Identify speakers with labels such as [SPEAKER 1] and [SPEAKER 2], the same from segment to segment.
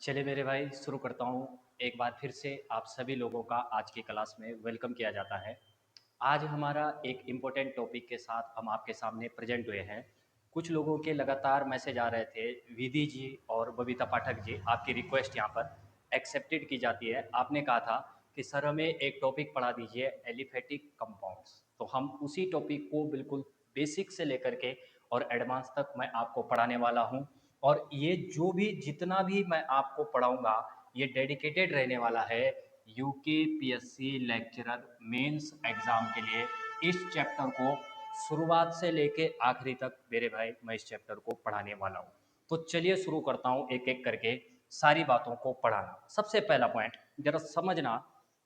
[SPEAKER 1] चलिए मेरे भाई शुरू करता हूँ। एक बार फिर से आप सभी लोगों का आज की क्लास में वेलकम किया जाता है। आज हमारा एक इम्पोर्टेंट टॉपिक के साथ हम आपके सामने प्रेजेंट हुए हैं। कुछ लोगों के लगातार मैसेज आ रहे थे, विधि जी और बबीता पाठक जी, आपकी रिक्वेस्ट यहाँ पर एक्सेप्टेड की जाती है। आपने कहा था कि सर हमें एक टॉपिक पढ़ा दीजिए, एलिफेटिक कंपाउंड्स। तो हम उसी टॉपिक को बिल्कुल बेसिक से लेकर के और एडवांस तक मैं आपको पढ़ाने वाला हूँ। और ये जो भी जितना भी मैं आपको पढ़ाऊंगा ये डेडिकेटेड रहने वाला है यूकेपीएससी लेक्चरर मेंस एग्जाम के लिए। इस चैप्टर को शुरुआत से लेके आखिरी तक मेरे भाई मैं इस चैप्टर को पढ़ाने वाला हूँ। तो चलिए शुरू करता हूँ एक एक करके सारी बातों को पढ़ाना। सबसे पहला पॉइंट जरा समझना,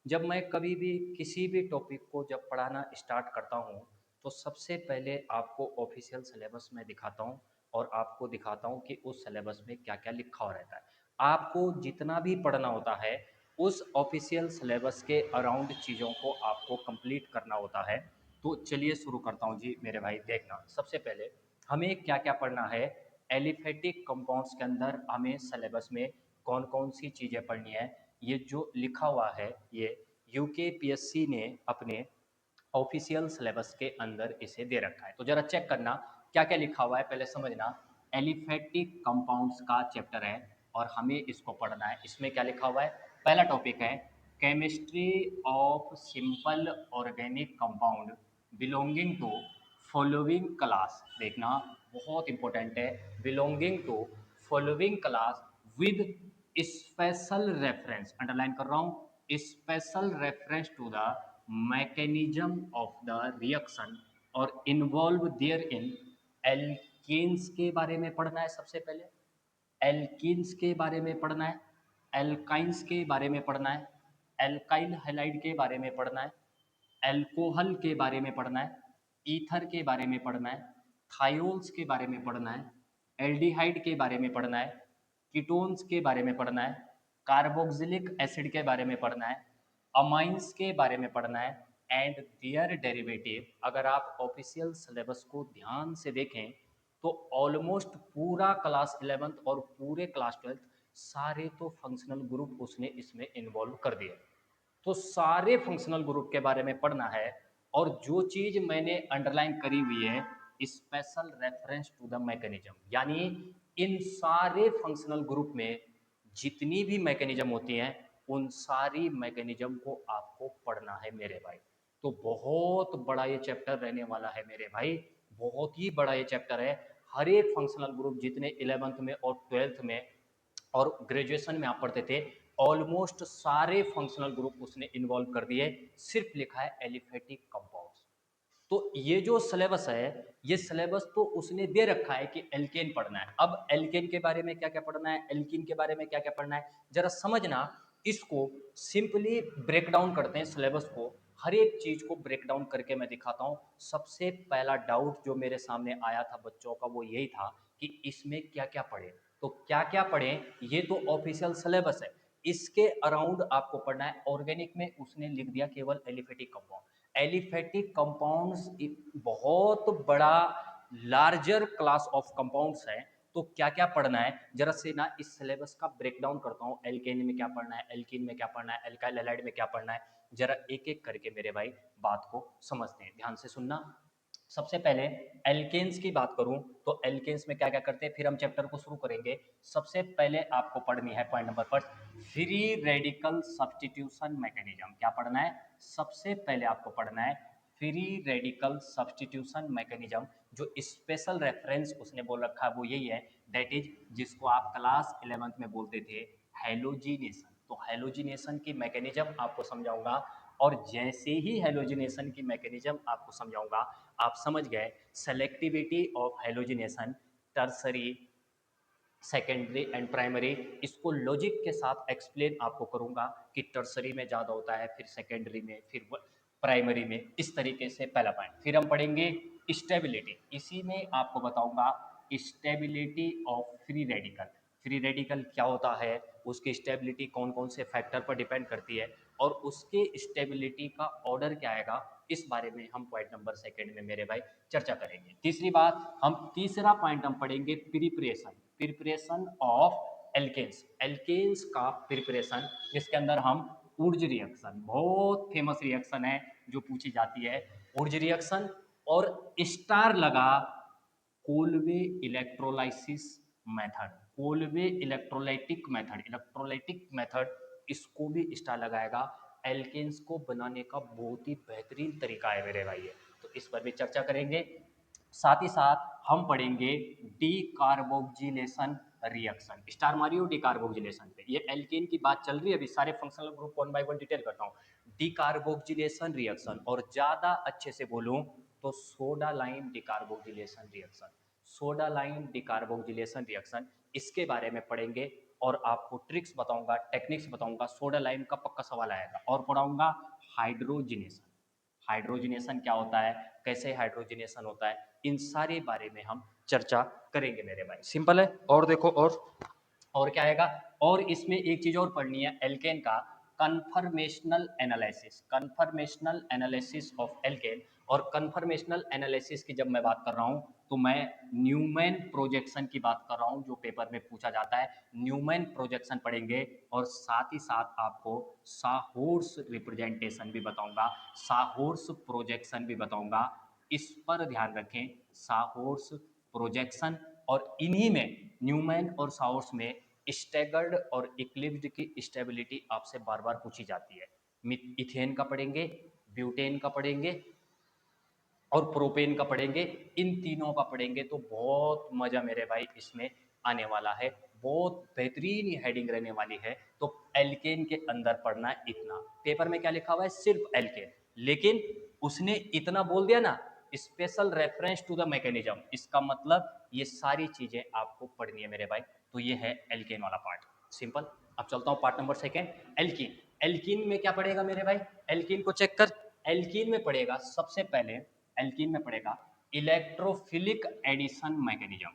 [SPEAKER 1] जब मैं कभी भी किसी भी टॉपिक को जब पढ़ाना स्टार्ट करता हूँ तो सबसे पहले आपको ऑफिशियल सिलेबस में दिखाता हूँ और आपको दिखाता हूँ कि उस सिलेबस में क्या क्या लिखा हुआ रहता है। आपको जितना भी पढ़ना होता है उस ऑफिशियल सिलेबस के अराउंड चीज़ों को आपको कंप्लीट करना होता है। तो चलिए शुरू करता हूँ जी मेरे भाई। देखना, सबसे पहले हमें क्या क्या पढ़ना है। एलिफेटिक कंपाउंड्स के अंदर हमें सिलेबस में कौन कौन सी चीज़ें पढ़नी है, ये जो लिखा हुआ है ये यूकेपीएससी ने अपने ऑफिशियल सिलेबस के अंदर इसे दे रखा है। तो जरा चेक करना क्या क्या लिखा हुआ है, पहले समझना। एलिफेटिक कंपाउंड्स का चैप्टर है और हमें इसको पढ़ना है। इसमें क्या लिखा हुआ है, पहला टॉपिक है chemistry of simple organic compound belonging to following class. देखना बहुत इंपॉर्टेंट है, belonging to following class with special reference, underline कर रहा हूं, special reference to the mechanism of the reaction और इन्वॉल्व देयर इन। एल्कीन्स के बारे में पढ़ना है सबसे पहले, एल्कीन्स के बारे में पढ़ना है, एल्काइंस के बारे में पढ़ना है, एल्काइल हैलाइड के बारे में पढ़ना है, एल्कोहल के बारे में पढ़ना है, ईथर के बारे में पढ़ना है, थायोल्स के बारे में पढ़ना है, एल्डिहाइड के बारे में पढ़ना है, कीटोन्स के बारे में पढ़ना है, कार्बोक्सिलिक एसिड के बारे में पढ़ना है, अमाइंस के बारे में पढ़ना है एंड दियर डेरिवेटिव। अगर आप ऑफिशियल सिलेबस को ध्यान से देखें तो ऑलमोस्ट पूरा क्लास 11th और पूरे क्लास 12th सारे तो फंक्शनल ग्रुप उसने इसमें इन्वॉल्व कर दिए। तो सारे फंक्शनल ग्रुप के बारे में पढ़ना है। और जो चीज मैंने अंडरलाइन करी हुई है, special reference to the mechanism, यानी इन सारे फंक्शनल ग्रुप में जितनी भी मैकेनिज्म होती हैं उन सारी मैकेनिज्म को आपको पढ़ना है मेरे भाई। तो बहुत बड़ा ये चैप्टर रहने वाला है मेरे भाई, बहुत ही बड़ा ये चैप्टर है। हर एक फंक्शनल ग्रुप जितने 11th में और 12th में और ग्रेजुएशन में आप पढ़ते थे, ऑलमोस्ट सारे फंक्शनल ग्रुप उसने इन्वॉल्व कर दिए। सिर्फ लिखा है एलिफेटिक कंपाउंड्स। तो ये जो सिलेबस है, ये सिलेबस तो उसने दे रखा है कि एल्केन पढ़ना है। अब एल्केन के बारे में क्या क्या पढ़ना है, एल्कीन के बारे में क्या क्या पढ़ना है, जरा समझना। इसको सिंपली ब्रेक डाउन करते हैं सिलेबस को, हर एक चीज को ब्रेक डाउन करके मैं दिखाता हूं। सबसे पहला डाउट जो मेरे सामने आया था बच्चों का वो यही था कि इसमें क्या क्या पढ़े। तो क्या क्या पढ़े, ये तो ऑफिशियल सिलेबस है, इसके अराउंड आपको पढ़ना है। ऑर्गेनिक में उसने लिख दिया केवल एलिफेटिक कंपाउंड। एलिफेटिक कंपाउंड्स बहुत बड़ा लार्जर क्लास ऑफ कंपाउंड्स है। तो क्या क्या पढ़ना है जरा से ना इस सिलेबस का ब्रेक डाउन करता हूं। एल्केन में क्या पढ़ना है, एल्कीन में क्या पढ़ना है, एल्काइल हैलाइड में क्या पढ़ना है, जरा एक एक करके मेरे भाई बात को समझते हैं, ध्यान से सुनना। सबसे पहले एल्केन्स की बात करूं तो एल्केन्स में क्या क्या करते हैं, फिर हम चैप्टर को शुरू करेंगे। सबसे पहले आपको पढ़नी है point number first, free radical substitution mechanism. क्या पढ़ना है, सबसे पहले आपको पढ़ना है फ्री रेडिकल सब्स्टिट्यूशन मैकेनिज्म। जो स्पेशल रेफरेंस उसने बोल रखा है वो यही है, दैट इज जिसको आप क्लास 11th में बोलते थे हेलोजिनेशन। तो हेलोजिनेशन की मैकेनिज्म आपको समझाऊंगा। और जैसे ही हेलोजिनेशन की मैकेनिज्म आपको समझाऊंगा आप समझ गए selectivity of halogenation, tertiary, secondary and primary. इसको लॉजिक के साथ एक्सप्लेन आपको करूंगा कि टर्सरी में ज़्यादा होता है, फिर सेकेंडरी में, फिर प्राइमरी में, इस तरीके से पहला पॉइंट। फिर हम पढ़ेंगे स्टेबिलिटी, इसी में आपको बताऊंगा stability of free radical. Free radical क्या होता है, उसकी स्टेबिलिटी कौन कौन से फैक्टर पर डिपेंड करती है और उसके स्टेबिलिटी का ऑर्डर क्या आएगा, इस बारे में हम पॉइंट नंबर सेकंड में मेरे भाई चर्चा करेंगे। तीसरी बात, हम तीसरा पॉइंट हम पढ़ेंगे preparation, preparation of alkanes, alkanes का प्रिपरेशन, जिसके अंदर हम उर्ज रिएक्शन, बहुत फेमस रिएक्शन है जो पूछी जाती है, उर्ज रिएक्शन, और स्टार लगा Kolbe electrolysis method, Kolbe electrolytic method, electrolytic method, इसको भी स्टार लगाएगा। एल्केन्स को बनाने का बहुत ही बेहतरीन तरीका है मेरे भाई ये, तो इस पर भी चर्चा करेंगे। साथ ही साथ हम पढ़ेंगे डीकार्बोक्जिलेशन रिएक्शन, स्टार मारियो डीकार्बोक्जिलेशन पे, ये एल्केन की बात चल रही है अभी, सारे functional group one by one detail करता हूँ। डीकार्बोक्जिलेशन रिएक्शन, और ज़्यादा अच्छे से बोलूँ तो soda lime decarboxylation reaction, soda lime decarboxylation reaction, इसके बारे में पढ़ेंगे और आपको ट्रिक्स बताऊंगा, टेक्निक्स बताऊंगा। सोडा लाइम का पक्का सवाल आएगा। और पढ़ाऊंगा हाइड्रोजिनेशन, हाइड्रोजिनेशन क्या होता है, कैसे हाइड्रोजिनेशन होता है, इन सारे बारे में हम चर्चा करेंगे मेरे भाई। सिंपल है। और देखो, और क्या आएगा, और इसमें एक चीज और पढ़नी है, एल्केन का conformational analysis, conformational analysis of alkene. और कन्फर्मेशनल एनालिसिस की जब मैं बात कर रहा हूं तो मैं न्यूमैन प्रोजेक्शन की बात कर रहा हूं, जो पेपर में पूछा जाता है। न्यूमैन प्रोजेक्शन पढ़ेंगे और साथ ही साथ आपको साहोर्स रिप्रेजेंटेशन भी बताऊंगा, साहोर्स प्रोजेक्शन भी बताऊंगा। इस पर ध्यान रखें, साहोर्स प्रोजेक्शन। और इन्हीं में, न्यूमैन और साहोर्स में, स्टैगर्ड और इक्लिप्स्ड की स्टेबिलिटी आपसे बार बार पूछी जाती है। इथेन का पढ़ेंगे, ब्यूटेन का पढ़ेंगे और प्रोपेन का पढ़ेंगे, इन तीनों का पढ़ेंगे तो बहुत मजा मेरे भाई इसमें आने वाला है, बहुत बेहतरीन हेडिंग रहने वाली है। तो एल्केन के अंदर पढ़ना है इतना, पेपर में क्या लिखा हुआ है, सिर्फ एल्केन, लेकिन उसने इतना बोल दिया ना, special reference to the mechanism, इसका मतलब ये सारी चीजें आपको पढ़नी है मेरे भाई। तो ये है एल्केन वाला पार्ट, सिंपल। अब चलता हूँ part number second, alkene. Alkene में क्या पढ़ेगा मेरे भाई, एल्कीन को चेक कर। एल्कीन में पढ़ेगा सबसे पहले, एल्कीन में पड़ेगा electrophilic addition mechanism,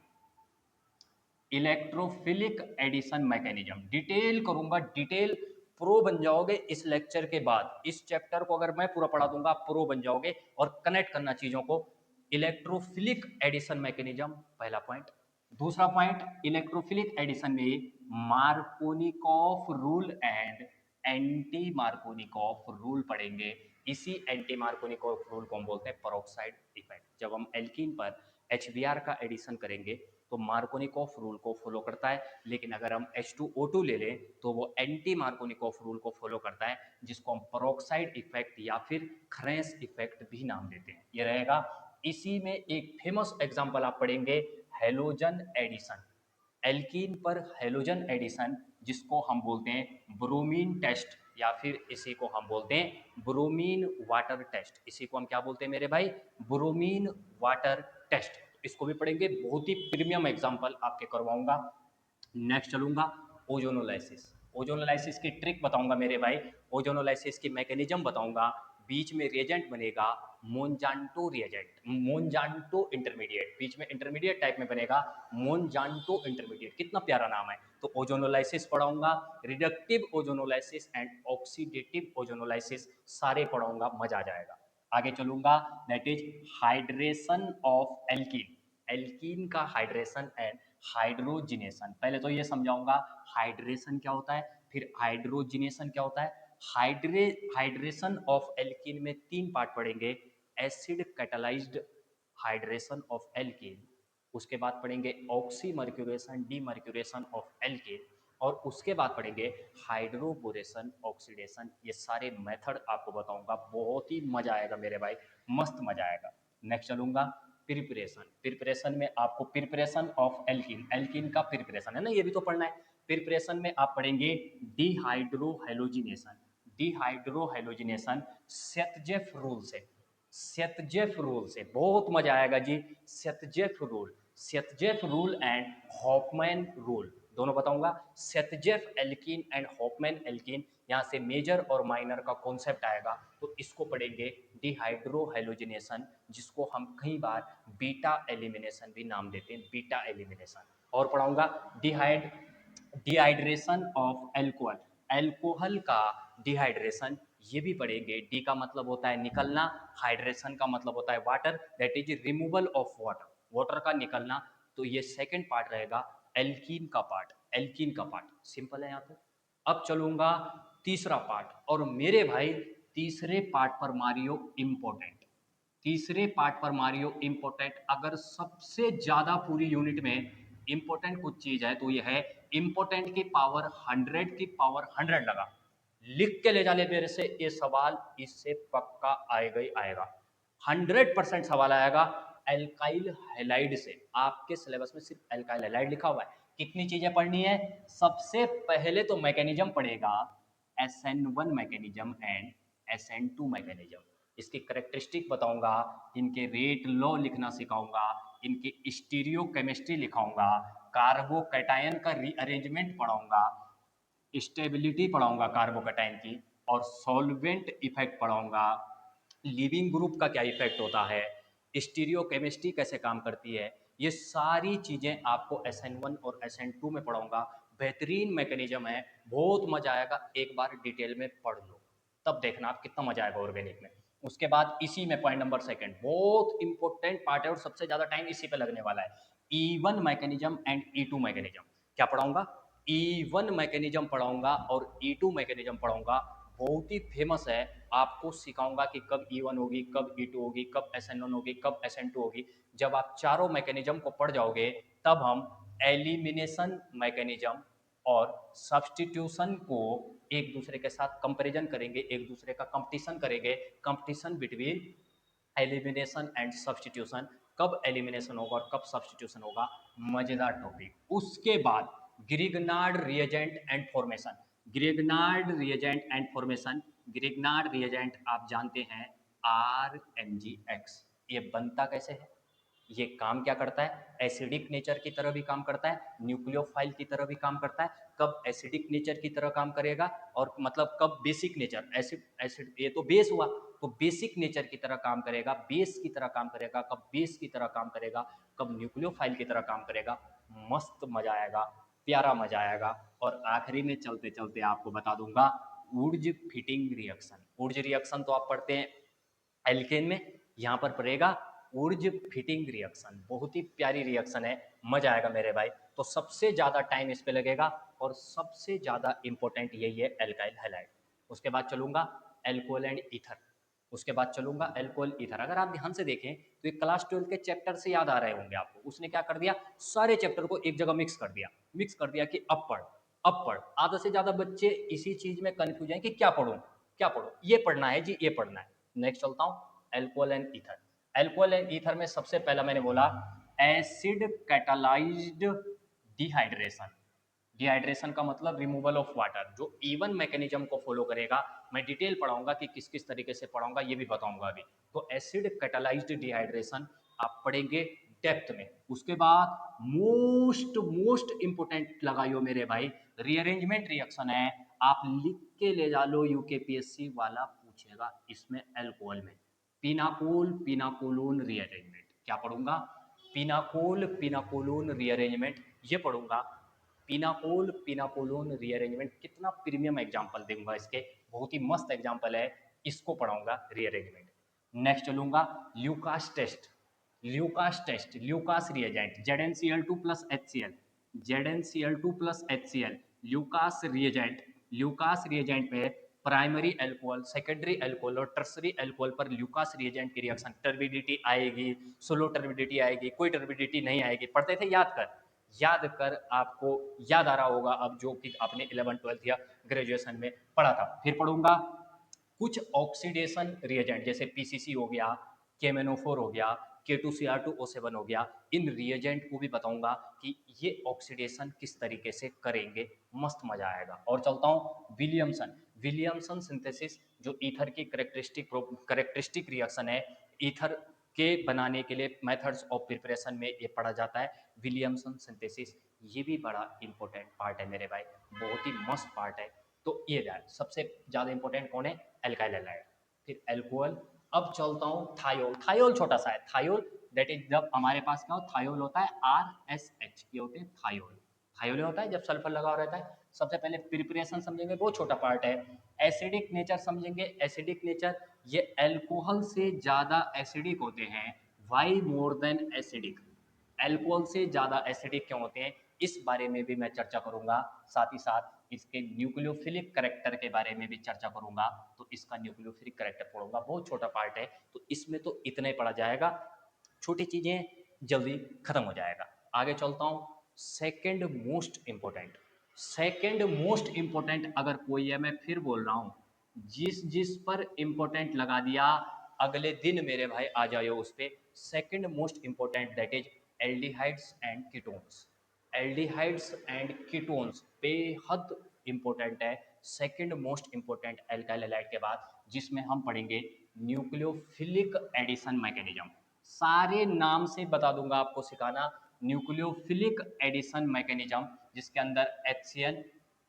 [SPEAKER 1] electrophilic addition mechanism detail करूंगा, डिटेल प्रो बन जाओगे इस लेक्चर के बाद। इस चैप्टर को अगर मैं पूरा पढ़ा दूंगा, प्रो बन जाओगे और कनेक्ट करना चीजों को। इलेक्ट्रोफिलिक एडिशन मैकेनिज्म पहला पॉइंट। दूसरा पॉइंट, इलेक्ट्रोफिलिक एडिशन में Markovnikov rule and anti Markovnikov rule पढ़ेंगे। इसी एंटी मार्कोनिकॉफ रूल को हम बोलते हैं पेरोक्साइड इफेक्ट। जब हम एल्कीन पर HBr का एडिशन करेंगे तो मार्कोनिकॉफ रूल को फॉलो करता है, लेकिन अगर हम H2O2 ले लें तो वो एंटी मार्कोनिकॉफ रूल को फॉलो करता है, जिसको हम पेरोक्साइड इफेक्ट या फिर खरेंस इफेक्ट भी नाम देते हैं। ये रहेगा। इसी में एक फेमस एग्जांपल आप पढ़ेंगे, हेलोजन एडिशन, एल्कीन पर हेलोजन एडिशन, जिसको हम बोलते हैं ब्रोमीन टेस्ट, या फिर इसी को हम बोलते हैं ब्रोमीन वाटर टेस्ट। इसी को हम क्या बोलते हैं मेरे भाई, ब्रोमीन वाटर टेस्ट। इसको भी पढ़ेंगे, बहुत ही प्रीमियम एग्जांपल आपके करवाऊंगा। नेक्स्ट चलूंगा, ओजोनोलाइसिस, ओजोनोलाइसिस की ट्रिक बताऊंगा मेरे भाई, ओजोनोलाइसिस की मैकेनिज्म बताऊंगा। बीच में रिएजेंट बनेगा मोनजांटो रिएजेंट, मोनजांटो इंटरमीडिएट, बीच में इंटरमीडिएट टाइप में बनेगा मोनजांटो इंटरमीडिएट, कितना प्यारा नाम है। तो ओजोनोलाइसिस पढ़ाऊंगा, reductive ozonolysis and oxidative ozonolysis सारे पढ़ाऊंगा, मजा आ जाएगा। आगे चलूंगा, that is hydration of alkene, alkene का हाइड्रेशन एंड हाइड्रोजिनेशन। पहले तो ये समझाऊंगा हाइड्रेशन क्या होता है, फिर हाइड्रोजिनेशन क्या होता है। हाइड्रेशन ऑफ एल्कीन में तीन पार्ट पढ़ेंगे, acid catalysed hydration of alkene, उसके बाद पढ़ेंगे ऑक्सीमर्क्यूरेशन डीमर्क्यूरेशन ऑफ एल्कीन, और उसके बाद पढ़ेंगे हाइड्रोबोरेशन ऑक्सीडेशन। ये सारे मेथड आपको बताऊंगा, बहुत ही मजा आएगा मेरे भाई, मस्त मजा आएगा। नेक्स्ट चलूंगा, प्रिपरेशन, प्रिपरेशन में आपको प्रिपरेशन ऑफ एल्कीन, एल्कीन का प्रिपरेशन है ना, ये भी तो पढ़ना है। प्रिपरेशन में आप पढ़ेंगे डिहाइड्रोहेलोजिनेशन, डिहाइड्रोहेलोजिनेशन सेतजेफ रूल से, सेतजेफ रूल से बहुत मजा आएगा जी। Saytzeff rule, Saytzeff rule and Hofmann rule दोनों बताऊंगा। Saytzeff alkene and Hofmann alkene, यहाँ से मेजर और माइनर का कॉन्सेप्ट आएगा, तो इसको पढ़ेंगे डिहाइड्रोहेलोजिनेशन, जिसको हम कई बार बीटा एलिमिनेशन भी नाम देते हैं, बीटा एलिमिनेशन। और पढ़ाऊंगा डिहाइड्रेशन ऑफ एल्कोहल, एल्कोहल का डिहाइड्रेशन, ये भी पढ़ेंगे। डी का मतलब होता है निकलना, हाइड्रेशन का मतलब होता है water, that is removal of water, water का निकलना। तो ये सेकंड पार्ट रहेगा एल्कीन का पार्ट, एल्कीन का पार्ट, सिंपल है यहाँ पे। अब चलूंगा तीसरा पार्ट, और मेरे भाई तीसरे पार्ट पर मारियो इम्पोर्टेंट, तीसरे पार्ट पर मारियो इम्पोर्टेंट। अगर सबसे ज्यादा पूरी यूनिट में इम्पोर्टेंट कुछ चीज है तो ये है इम्पोर्टेंट की पावर 100 की पावर 100 लगा। लिख के ले जा ले मेरे से, ये सवाल इससे पक्का आएगा ही आएगा, 100% सवाल आएगा एल्काइल हैलाइड से। आपके सिलेबस में सिर्फ एल्काइल हैलाइड लिखा हुआ है। कितनी चीजें पढ़नी है? सबसे पहले तो मैकेनिज्म पढ़ेगा, SN1 mechanism and SN2 mechanism. इसकी करेक्टरिस्टिक बताऊंगा, इनके रेट लॉ लिखना सिखाऊंगा, इनकी स्टीरियो केमिस्ट्री लिखाऊंगा, कार्बोकैटायन का रीअरेंजमेंट पढ़ाऊंगा, स्टेबिलिटी पढ़ाऊंगा कार्बोकैटायन की, और सॉल्वेंट इफेक्ट पढ़ाऊंगा, लिविंग ग्रुप का क्या इफेक्ट होता है, स्टीरियो केमिस्ट्री कैसे काम करती है। ये सारी चीज़ें आपको SN1 और SN2 में पढ़ाऊंगा। बेहतरीन मैकेनिज्म है, बहुत मजा आएगा, एक बार डिटेल में पढ़ लो तब देखना आप कितना मजा आएगा ऑर्गेनिक में। उसके बाद इसी में पॉइंट नंबर सेकंड, बहुत इंपॉर्टेंट पार्ट है और सबसे ज़्यादा टाइम इसी पे लगने वाला है, E1 mechanism and E2 mechanism. क्या पढ़ाऊंगा? E1 मैकेनिज्म पढ़ाऊंगा और E2 मैकेनिज्म पढ़ाऊंगा। बहुत ही फेमस है, आपको सिखाऊंगा कि कब E1 होगी, कब E2 होगी, कब SN1 होगी, कब SN2 होगी। जब आप चारों मैकेनिज्म को पढ़ जाओगे तब हम एलिमिनेशन मैकेनिज्म और सब्सटीट्यूशन को एक दूसरे के साथ कंपैरिजन करेंगे, एक दूसरे का कंपटीशन करेंगे, competition between elimination and substitution. कब एलिमिनेशन होगा और कब सब्सटीट्यूशन होगा, मजेदार टॉपिक। उसके बाद Grignard reagent and formation, Grignard reagent and formation. Grignard reagent आप जानते हैं RMgX, ये बनता कैसे है, ये काम क्या करता है, एसिडिक नेचर की तरह भी काम करता है, न्यूक्लियोफाइल की तरह भी काम करता है। कब एसिडिक नेचर की तरह काम करेगा, और मतलब कब बेसिक नेचर, एसिड एसिड ये तो बेस हुआ, तो बेसिक नेचर की तरह काम करेगा, बेस की तरह काम करेगा, कब बेस की तरह काम करेगा, कब न्यूक्लियोफाइल की तरह काम करेगा। मस्त मजा आएगा, प्यारा मजा आएगा। और आखिरी में चलते चलते आपको बता दूंगा Wurtz fitting reaction. Wurtz reaction तो आप पढ़ते हैं एल्केन में, यहाँ पर पड़ेगा ऊर्ज फिटिंग रिएक्शन। बहुत ही प्यारी रिएक्शन है, मजा आएगा मेरे भाई। तो सबसे ज़्यादा टाइम इस पे लगेगा और सबसे ज़्यादा इंपॉर्टेंट यही है एल्काइल हैलाइड। उसके बाद चलूंगा एल्कोहल एंड ईथर, उसके बाद चलूंगा एल्कोहल ईथर। अगर आप ध्यान से देखें तो ये क्लास 12 के चैप्टर से याद आ रहे होंगे आपको। उसने क्या कर दिया, सारे चैप्टर को एक जगह मिक्स कर दिया, मिक्स कर दिया कि अब पढ़, अब पढ़। आधा से ज़्यादा बच्चे इसी चीज़ में कन्फ्यूज हैं कि क्या पढ़ूँ, क्या पढ़ूँ, ये पढ़ना है जी, ये पढ़ना है। नेक्स्ट चलता हूँ alcohol and ether. Alcohol and ether में सबसे पहला मैंने बोला एसिड कैटालाइज्ड डिहाइड्रेशन। डिहाइड्रेशन का मतलब रिमूवल ऑफ वाटर, जो E1 मैकेनिज्म को फॉलो करेगा। मैं डिटेल पढ़ाऊंगा कि किस किस तरीके से पढ़ाऊंगा, ये भी बताऊंगा अभी। तो एसिड कैटालाइज्ड डिहाइड्रेशन आप पढ़ेंगे डेप्थ में। उसके बाद मोस्ट मोस्ट इंपोर्टेंट लगाइयो मेरे भाई, रीअरेंजमेंट रिएक्शन है, आप लिख के ले जा लो, UKPSC वाला पूछेगा इसमें एल्कोहल में। पिनाकोल पिनाकोलोन रीअरेंजमेंट, क्या पढ़ूंगा, पिनाकोल पिनाकोलोन रीअरेंजमेंट, ये पढ़ूंगा। पिनाकोल पिनाकोलोन रीअरेंजमेंट, कितना प्रीमियम एग्जाम्पल दूंगा इसके, बहुत ही मस्त एग्जाम्पल है, इसको पढ़ाऊंगा रीअरेंजमेंट। नेक्स्ट चलूंगा Lucas test. Lucas test, Lucas reagent, ZnCl2 plus HCl, ZnCl2 plus HCl, Lucas reagent. Lucas reagent में प्राइमरी एल्कोहल, सेकेंडरी एल्कोहल और टर्सरी एल्कोहल पर ल्यूकास रिएजेंट की रिएक्शन, टर्बिडिटी आएगी, सोलो टर्बिडिटी आएगी, कोई टर्बिडिटी नहीं आएगी। पढ़ते थे, याद कर, याद कर, आपको याद आ रहा होगा अब, जो कि आपने 11 12 या ग्रेजुएशन में पढ़ा था। फिर पढ़ूंगा कुछ ऑक्सीडेशन रिएजेंट, जैसे PCC हो गया, KMnO4 हो गया, K2Cr2O7 हो गया। इन रिएजेंट को भी बताऊंगा कि ये ऑक्सीडेशन किस तरीके से करेंगे, मस्त मजा आएगा। और चलता हूँ विलियमसन। विलियमसन सिंथेसिस, जो ईथर की करेक्टरिस्टिक रिएक्शन है, ईथर के बनाने के लिए मेथड्स ऑफ प्रिपरेशन में ये पढ़ा जाता है, विलियमसन सिंथेसिस। ये भी बड़ा इंपॉर्टेंट पार्ट है मेरे भाई, बहुत ही मस्त पार्ट है। तो ये जाए, सबसे ज़्यादा इंपॉर्टेंट कौन है, एल्काइल हैलाइड, फिर एल्कोहल। अब चलता हूँ थायोल। थायोल छोटा सा है, थायोल दैट इज जब हमारे पास क्या हो, थायोल होता है RSH, ये होते हैं थायोल। थायोल होता है जब सल्फर लगा हुआ रहता है। सबसे पहले प्रिपरेशन समझेंगे, वो छोटा पार्ट है। एसिडिक नेचर समझेंगे, एसिडिक नेचर, ये एल्कोहल से ज़्यादा एसिडिक होते हैं। Why more than acidic, alcohol से ज़्यादा एसिडिक क्यों होते हैं, इस बारे में भी मैं चर्चा करूंगा। साथ ही साथ इसके न्यूक्लियोफिलिक कैरेक्टर के बारे में भी चर्चा करूंगा। तो इसका न्यूक्लियोफिलिक कैरेक्टर पढ़ूंगा, बहुत छोटा पार्ट है तो इसमें तो इतना ही पढ़ा जाएगा, छोटी चीज़ें जल्दी खत्म हो जाएगा। आगे चलता हूँ। Second most important, second most important अगर कोई है, मैं फिर बोल रहा हूँ, जिस जिस पर इम्पोर्टेंट लगा दिया अगले दिन मेरे भाई आ जाओ उस पर। Second most important that is aldehydes and ketones. Aldehydes and ketones बेहद इंपॉर्टेंट है, second most important alkyl halide के बाद, जिसमें हम पढ़ेंगे न्यूक्लियोफिलिक एडिशन मैकेनिज्म। सारे नाम से बता दूंगा आपको सिखाना, न्यूक्लियोफिलिक एडिशन मैकेनिज्म, जिसके अंदर HCl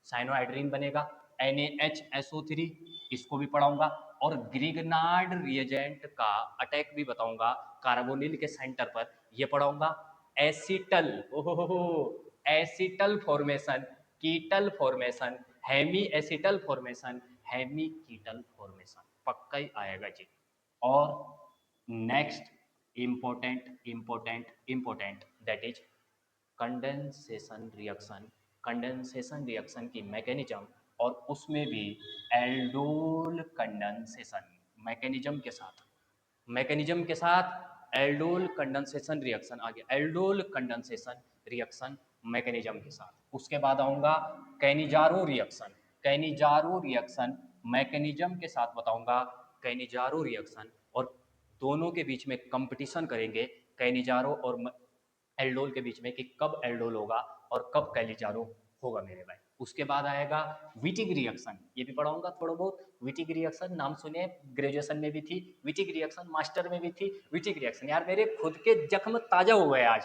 [SPEAKER 1] साइनोहाइड्रीन बनेगा, NaHSO3 इसको भी पढ़ाऊंगा, और ग्रिगनार्ड रिएजेंट का अटैक भी बताऊंगा कार्बोनिल के सेंटर पर, ये पढ़ाऊंगा। एसिटल, ओहो, acetal formation, ketal formation, hemiacetal formation, hemiketal formation, पक्का ही आएगा जी। और next important important important that is condensation reaction. Condensation reaction की मैकेनिज्म, और उसमें भी एल्डोल कंडेंसेशन मैकेनिज्म के साथ, मैकेनिज्म के साथ एल्डोल कंडेंसेशन रिएक्शन आ गया, एल्डोल कंडेंसेशन रिएक्शन मैकेनिज्म के साथ। उसके बाद आऊँगा Cannizzaro reaction, Cannizzaro reaction mechanism के साथ बताऊँगा, कैनिजारो रिएक्शन, और दोनों के बीच में कंपटीशन करेंगे कैनिजारो और एल्डोल के बीच में कि कब एल्डोल होगा और कब कैलिजारो होगा मेरे भाई। उसके बाद आएगा विटिग रिएक्शन, ये भी पढ़ाऊंगा थोड़ा बहुत। विटिग रिएक्शन नाम सुने, ग्रेजुएशन में भी थी विटिग रिएक्शन, मास्टर में भी थी विटिग रिएक्शन। यार मेरे खुद के जख्म ताजा हो गए आज,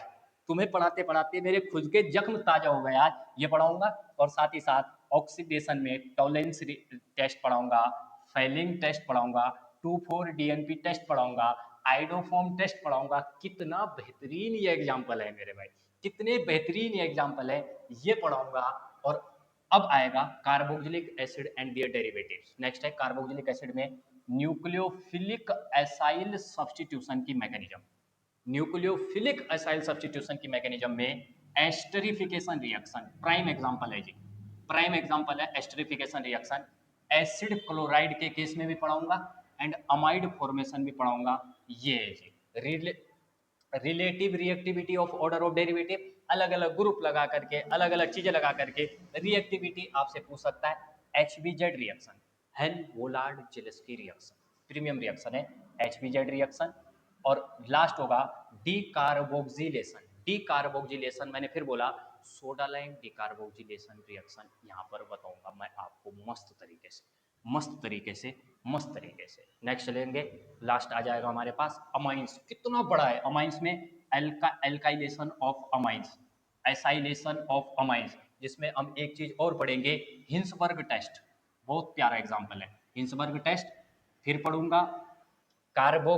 [SPEAKER 1] तुम्हें पढ़ाते पढ़ाते मेरे खुद के जख्म ताजा हो गए आज, ये पढ़ाऊंगा। और साथ ही साथ ऑक्सीडेशन में टॉलेंस टेस्ट पढ़ाऊंगा, फैलिंग टेस्ट पढ़ाऊंगा, 2,4-DNP टेस्ट पढ़ाऊंगा, आइडोफॉर्म टेस्ट पढ़ाऊंगा। कितना बेहतरीन ये एग्जाम्पल है मेरे भाई, कितने बेहतरीन ये एग्जाम्पल है, ये पढ़ाऊंगा। और अब आएगा carboxylic acid and their derivatives. Next है कार्बोक्सिलिक एसिड में न्यूक्लियोफिलिक एसाइल सब्स्टिट्यूशन की मैकेनिज्म। न्यूक्लियोफिलिक एसाइल सब्स्टिट्यूशन की मैकेनिज्म में एस्टरिफिकेशन रिएक्शन प्राइम एग्जांपल है जी, प्राइम एग्जांपल है एस्टरिफिकेशन रिएक्शन। एसिड क्लोराइड के केस में भी पढ़ाऊंगा एंड अमाइड फॉर्मेशन भी पढ़ाऊंगा। ये है जी relative reactivity of order of derivative, अलग अलग ग्रुप लगा करके, अलग अलग चीजें लगा करके रिएक्टिविटी आपसे पूछ सकता है। HBZ reaction, Hell Volhard Zelinsky reaction, premium reaction है HBZ रिएक्शन। और लास्ट होगा डीकार्बोक्सिलेशन। डीकार्बोक्सिलेशन मैंने फिर बोला, सोडालाइन डीकार्बोक्सिलेशन रिएक्शन यहाँ पर बताऊंगा मैं आपको मस्त तरीके से, मस्त तरीके से, मस्त तरीके से। नेक्स्ट चलेंगे, लास्ट आ जाएगा हमारे पास अमाइंस। कितना बड़ा है अमाइंस में, alkylation of amines, acylation of amines, जिसमें हम एक चीज और पढ़ेंगे, हिंसबर्ग टेस्ट, बहुत प्यारा एग्जाम्पल है हिंसबर्ग टेस्ट। फिर पढ़ूंगा carbo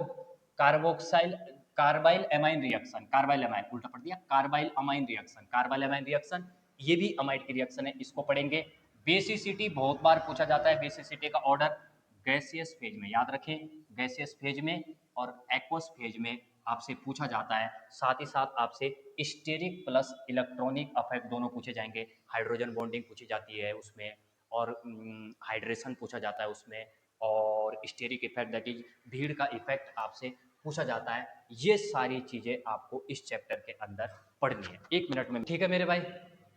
[SPEAKER 1] carboxyl carbylamine reaction, carbylamine उल्टा पढ़ दिया, carbylamine reaction, carbylamine reaction, ये भी अमाइड की रिएक्शन है, इसको पढ़ेंगे। बेसिसिटी बहुत बार पूछा जाता है, बेसिसिटी का ऑर्डर गैसियस फेज में, याद रखें गैसियस फेज में और एक्वस फेज में आपसे पूछा जाता है। साथ ही साथ आपसे स्टेरिक प्लस इलेक्ट्रॉनिक अफेक्ट दोनों पूछे जाएंगे, हाइड्रोजन बॉन्डिंग पूछी जाती है उसमें, और हाइड्रेशन पूछा जाता है उसमें, और स्टेरिक इफेक्ट दैट इज भीड़ का इफेक्ट आपसे पूछा जाता है। ये सारी चीज़ें आपको इस चैप्टर के अंदर पढ़नी है 1 मिनट में, ठीक है मेरे भाई।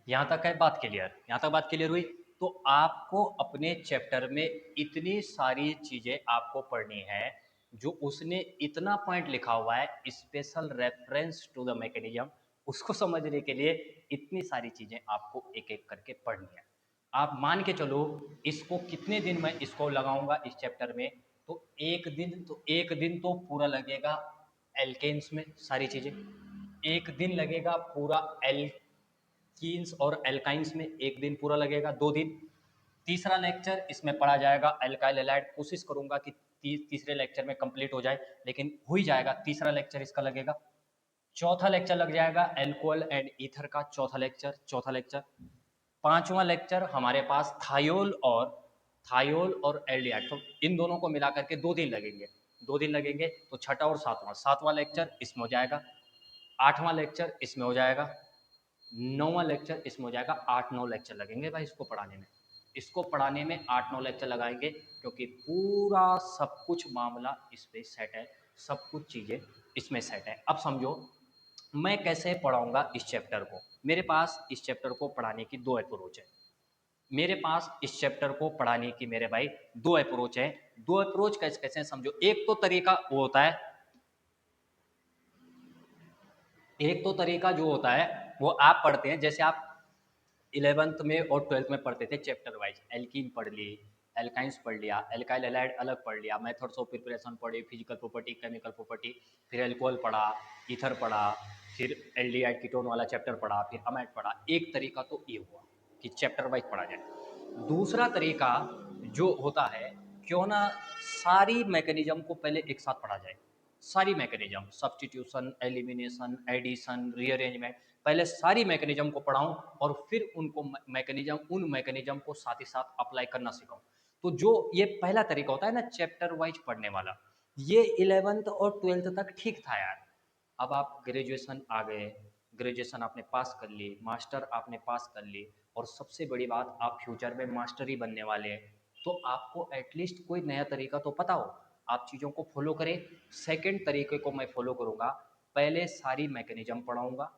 [SPEAKER 1] यहाँ तक है बात क्लियर, यहाँ तक बात क्लियर हुई। तो आपको अपने चैप्टर में इतनी सारी चीज़ें आपको पढ़नी है, जो उसने इतना पॉइंट लिखा हुआ है special reference to the mechanism, उसको समझने के लिए इतनी सारी चीज़ें आपको एक एक करके पढ़नी है। आप मान के चलो इसको कितने दिन में इसको लगाऊंगा इस चैप्टर में, तो एक दिन तो पूरा लगेगा एल्केन्स में सारी चीज़ें, एक दिन लगेगा पूरा एल्कीन्स और एल्काइंस में, एक दिन पूरा लगेगा, 2 दिन। तीसरा लेक्चर इसमें पढ़ा जाएगा अल्काइल हैलाइड, कोशिश करूंगा कि तीसरे लेक्चर में कंप्लीट हो जाए, लेकिन हो ही जाएगा, तीसरा लेक्चर इसका लगेगा। चौथा लेक्चर लग जाएगा एल्कोहल एंड ईथर का, चौथा लेक्चर। पांचवा लेक्चर हमारे पास थायोल और एल्डिहाइड, तो इन दोनों को मिला करके 2 दिन लगेंगे, 2 दिन लगेंगे। तो छठा और सातवां लेक्चर इसमें हो जाएगा, आठवां लेक्चर इसमें हो जाएगा, 9वां लेक्चर इसमें हो जाएगा। 8-9 लेक्चर लगेंगे भाई इसको पढ़ाने में। इसको पढ़ाने में 8-9 लेक्चर लगाएंगे, क्योंकि पूरा सब कुछ मामला इस पे सेट है, सब कुछ चीज़ें इसमें सेट है। अब समझो मैं कैसे पढ़ाऊंगा इस चैप्टर को। मेरे पास इस चैप्टर को पढ़ाने की दो अप्रोच है। मेरे पास इस चैप्टर को पढ़ाने की मेरे भाई दो अप्रोच है। दो अप्रोच कैसे कैसे समझो। एक तो तरीका वो होता है, एक तो तरीका जो होता है वो आप पढ़ते हैं, जैसे आप 11th में और 12th में पढ़ते थे चैप्टर वाइज। एल्कीन पढ़ ली, एल्काइंस पढ़ लिया, एल्काइल एलाइड अलग पढ़ लिया, मेथड्स ऑफ प्रिपरेशन पढ़ी, फिजिकल प्रॉपर्टी, केमिकल प्रॉपर्टी, फिर एल्कोहल पढ़ा, ईथर पढ़ा, फिर एल्डिहाइड कीटोन वाला चैप्टर पढ़ा, फिर अमाइड पढ़ा। एक तरीका तो ये हुआ कि चैप्टर वाइज पढ़ा जाए। दूसरा तरीका जो होता है, क्यों ना सारी मैकेनिज्म को पहले एक साथ पढ़ा जाए। सारी mechanism, substitution, elimination, addition, rearrangement, पहले सारी मैकेनिज्म को पढ़ाऊं और फिर उनको मैकेनिज्म, उन मैकेनिज्म को साथ ही साथ अप्लाई करना सिखाऊं। तो जो ये पहला तरीका होता है ना चैप्टर वाइज पढ़ने वाला, ये 11th और 12th तक ठीक था यार। अब आप ग्रेजुएशन आ गए, ग्रेजुएशन आपने पास कर ली, मास्टर आपने पास कर ली, और सबसे बड़ी बात आप फ्यूचर में मास्टर ही बनने वाले हैं, तो आपको एटलीस्ट कोई नया तरीका तो पता हो, आप चीज़ों को फॉलो करें। सेकंड तरीके को मैं फॉलो करूँगा, पहले सारी मैकेनिज्म पढ़ाऊँगा,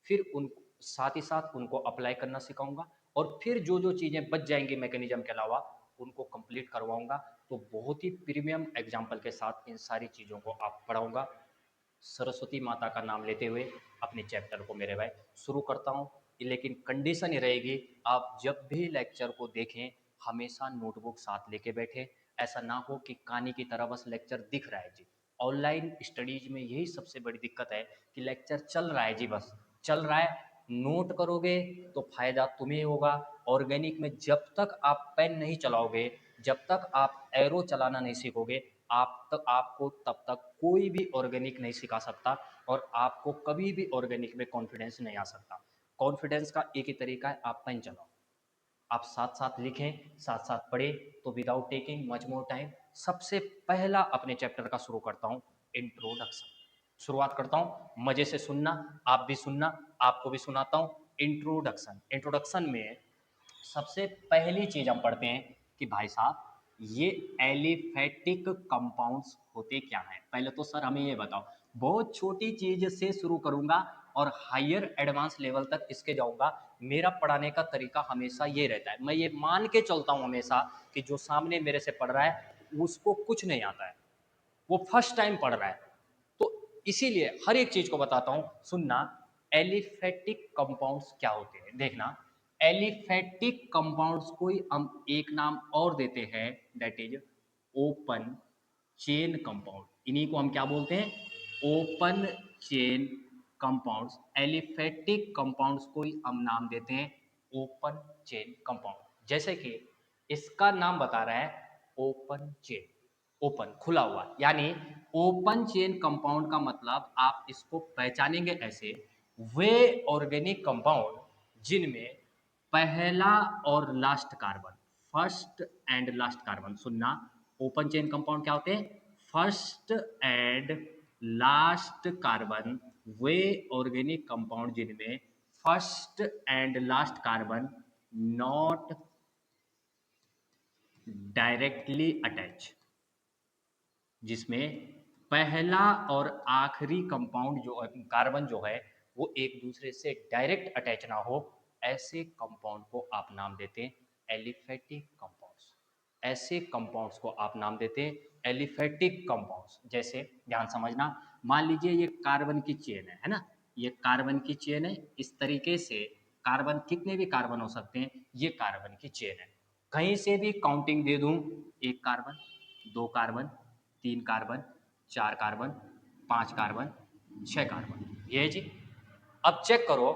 [SPEAKER 1] फिर उन साथ ही साथ उनको अप्लाई करना सिखाऊंगा, और फिर जो जो चीज़ें बच जाएंगी मैकेनिज्म के अलावा उनको कंप्लीट करवाऊंगा। तो बहुत ही प्रीमियम एग्जाम्पल के साथ इन सारी चीज़ों को आप पढ़ाऊंगा। सरस्वती माता का नाम लेते हुए अपने चैप्टर को मेरे भाई शुरू करता हूँ। लेकिन कंडीशन ये रहेगी, आप जब भी लेक्चर को देखें हमेशा नोटबुक साथ लेके बैठे। ऐसा ना हो कि कहानी की तरह बस लेक्चर दिख रहा है जी। ऑनलाइन स्टडीज में यही सबसे बड़ी दिक्कत है कि लेक्चर चल रहा है जी, बस चल रहा है, नोट करोगे तो फायदा तुम्हें होगा। ऑर्गेनिक में जब तक आप पेन नहीं चलाओगे, जब तक आप एरो चलाना नहीं सीखोगे, आपको तब तक कोई भी ऑर्गेनिक नहीं सिखा सकता, और आपको कभी भी ऑर्गेनिक में कॉन्फिडेंस नहीं आ सकता। कॉन्फिडेंस का एक ही तरीका है, आप पेन चलाओ, आप साथ साथ लिखें, साथ साथ पढ़ें। तो without taking much more time, सबसे पहला अपने चैप्टर का शुरू करता हूँ, इंट्रोडक्शन। शुरुआत करता हूँ, मजे से सुनना, आप भी सुनना, आपको भी सुनाता हूँ। इंट्रोडक्शन, इंट्रोडक्शन में सबसे पहली चीज हम पढ़ते हैं कि भाई साहब ये एलिफेटिक कंपाउंड्स होते क्या हैं। पहले तो सर हमें ये बताओ, बहुत छोटी चीज से शुरू करूंगा और हायर एडवांस लेवल तक इसके जाऊंगा। मेरा पढ़ाने का तरीका हमेशा ये रहता है, मैं ये मान के चलता हूं हमेशा कि जो सामने मेरे से पढ़ रहा है उसको कुछ नहीं आता है, वो फर्स्ट टाइम पढ़ रहा है। तो इसीलिए हर एक चीज को बताता हूं, सुनना। एलिफेटिक कंपाउंड्स क्या होते हैं देखना। एलिफेटिक कंपाउंड्स को ही हम एक नाम और देते हैं, that is open chain compound. इन्हीं को हम क्या बोलते हैं, open chain compounds. Aliphatic compounds को ही हम नाम देते हैं ओपन चेन कंपाउंड। जैसे कि इसका नाम बता रहा है ओपन चेन, ओपन खुला हुआ, यानी ओपन चेन कंपाउंड का मतलब आप इसको पहचानेंगे ऐसे, वे ऑर्गेनिक कंपाउंड जिनमें पहला और last carbon, first and last carbon, सुनना। ओपन चेन कंपाउंड क्या होते हैं, फर्स्ट एंड लास्ट कार्बन, वे ऑर्गेनिक कंपाउंड जिनमें first and last carbon not directly attach, जिसमें पहला और आखिरी कंपाउंड जो कार्बन जो है वो एक दूसरे से डायरेक्ट अटैच ना हो, ऐसे कंपाउंड को आप नाम देते हैं एलिफेटिक कंपाउंड्स। ऐसे कंपाउंड्स को आप नाम देते हैं एलिफेटिक कंपाउंड्स। जैसे ध्यान समझना, मान लीजिए ये कार्बन की चेन है ना, ये कार्बन की चेन है। इस तरीके से कार्बन, कितने भी कार्बन हो सकते हैं, ये कार्बन की चेन है। कहीं से भी काउंटिंग दे दूं, एक कार्बन, दो कार्बन, तीन कार्बन, चार कार्बन, पांच कार्बन, छह कार्बन, ये जी। अब चेक करो,